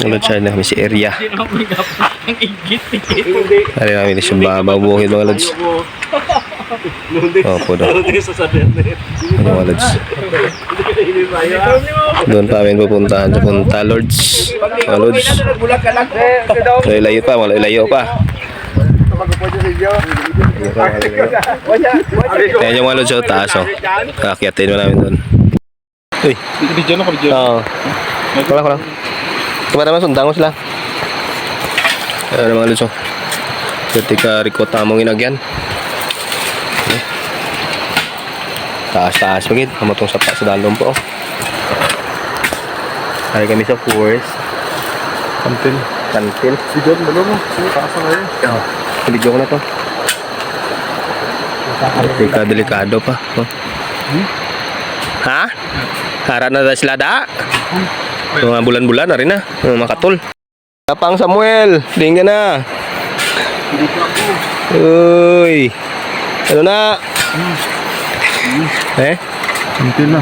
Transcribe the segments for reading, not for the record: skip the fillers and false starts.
Tulad siya na kami si area. Hari namin ito siya bababuhin mga lods. Opo daw. Ano mga lods. Doon pa kami pupuntahan sa punta lods. Mga lods. Layo pa, malayo pa. Kaya yung mga lods sa taas o. Kakyatin mo namin doon. Uy. Oo. Wala. Kemana mas undang sila. Ada mga lods o. Ketika rikota mong inagyan. Taas-taas magit. Kamatong sapa sa dalom po. Hari kami sa forest. Kantil. Sigon, dalo mo. Taas na ngayon. Oo. Video ko na to. Delikado pa. Oh. Ha? Harap na sila da? Mga bulan-bulan na rin na. Makatol. Kapang Samuel. Tingnan na. Uy. Ano na? Kantil na.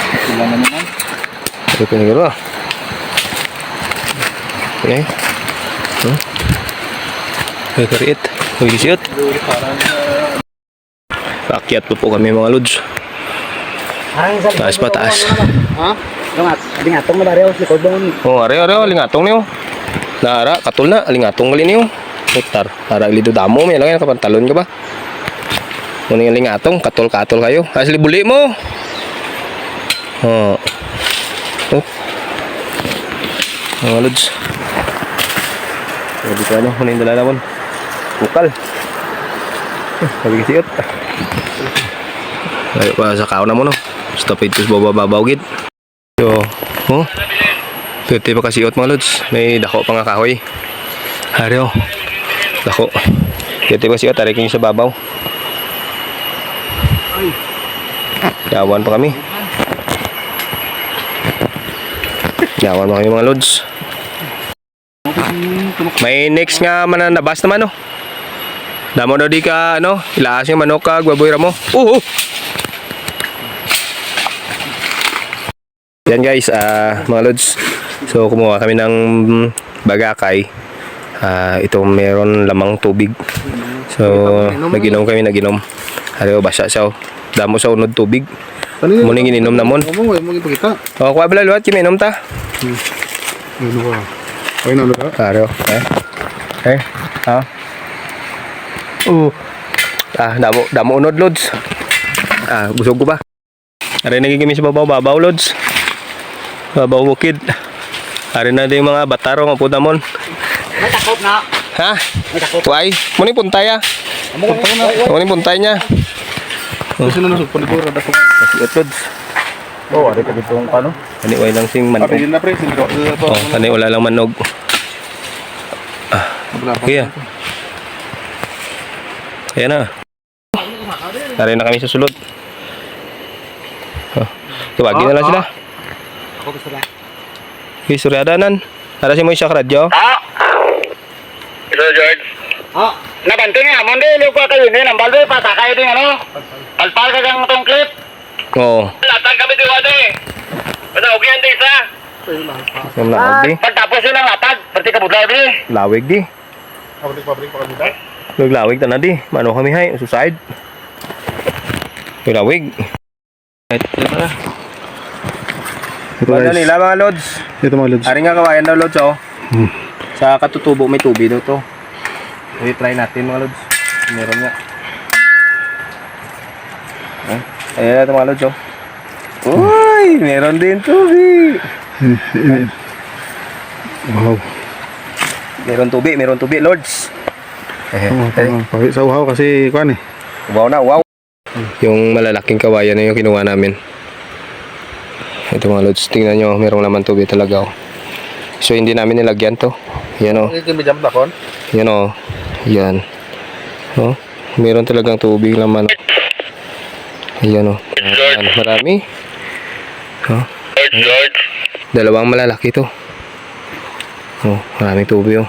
Sila na naman. Ito pinagaro. Okay. Kariit. Magisiot. Pakyat po kami mga lods. Taas pa taas. Ha? Lingatong na dario si Kodon. Oh, are lingatong niyo. Nara katul na lingatong gali niyo. Putar, para lido damo may lang kapantalon ka ba? Muna yung lingatong, katol-katol kayo. Asli buli mo. Oh. Mga lods. Sabi ko ano, muna yung dala naman. Bukal. Sabi kasiot. Ayo pa sa kao na mo no. Stop itus bababaw gid. So, oh. Pwede pa kasiot mga lods. May dako pa nga kahoy. Hari oh. Dako. Pwede pa kasiot, tarikin sa babaw. Yawan pa kami. Yawan pa kami mga lods. May next nga mananabas naman no. Damo daw di ka ano, ilaas yung manok ka, gwaboy mo. Yan guys, mga lods. So kumuha kami ng bagakay. Ito meron lamang tubig. So naginom kami. Hariyo basa siya. Damo sa unod tubig. Muning ininom namon. O kuha bala luwat kiminom ta. Ay na lugar. Hariyo. Ha? Damo unod lods. Busog ko ba? Ari nagigimi sa babaw lods. Babaw bukid. Ari na din mga bataro nga puta mon. May takot na. Ha? Tuay, muni puntay ah. Muni puntay niya. Sino na sugpo dito rada ko. Kasi lods. Oh, ada ka ditong ano? Kani way lang sing manog. Apilin na pre, sino ko. Oh, kani wala lang manog. Kaya. Kaya na. Dari na kami sa sulod. Tawagin na lang sila. Ako gusto na. Okay, suryadanan. Para si mo isyak radyo. Ito, George. Nabanti nga, mundi, liw ko kayo din. Ang balde, patakay din, ano? Palpal ka kang itong clip. Oo. Latag kami diwad eh. Basta, okay yan, isa. Yung lawag di. Pagtapos yun ang latag, berarti kabudlay, di. Lawig di. Pabrik pa kami dito. Naglawig ta na di. Mano kami hay, suicide. Naglawig. Ito pala. Ito nila mga lods. Ito mga lods. Ari nga kawayan daw lods oh. Sa katutubo may tubig daw to. I-try natin mga lods. Meron nga. Ayan na ito mga lods oh. Uy! Meron din tubig. Wow. Meron tubig lods. Sa uhaw kasi kuan eh. Wow na, wow. Yung malalaking kawayan na yung kinuha namin. Ito mga lods, tingnan nyo, merong laman tubig talaga oh. So hindi namin nilagyan to. Yan oh. Yan oh. Yan. Oh, meron talagang tubig laman. Ayan oh. Ayan, marami. Oh. George. Dalawang malalaki to. Oh, maraming tubig oh.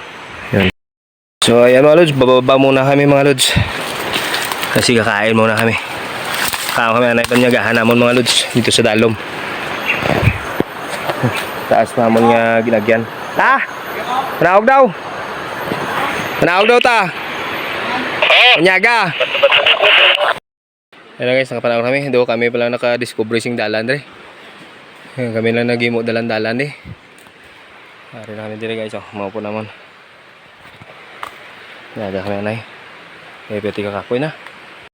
Yan. So ayan mga lods, bababa muna kami mga lods. Kasi kakain muna kami. Kaya kami na ipanyagahan namon mga lods dito sa dalom. Taas namon nga ginagyan. Ta! Panawag daw! Panawag daw ta! Panyaga! Ayan guys, nakapanawag kami. Do kami pala naka-discover sing dalan dre. Kami lang nagimo dalan-dalan eh. Ari na kami dire guys, oh. Maupo naman. Nyaga kami anay. Eh, pwede ka kakoy na.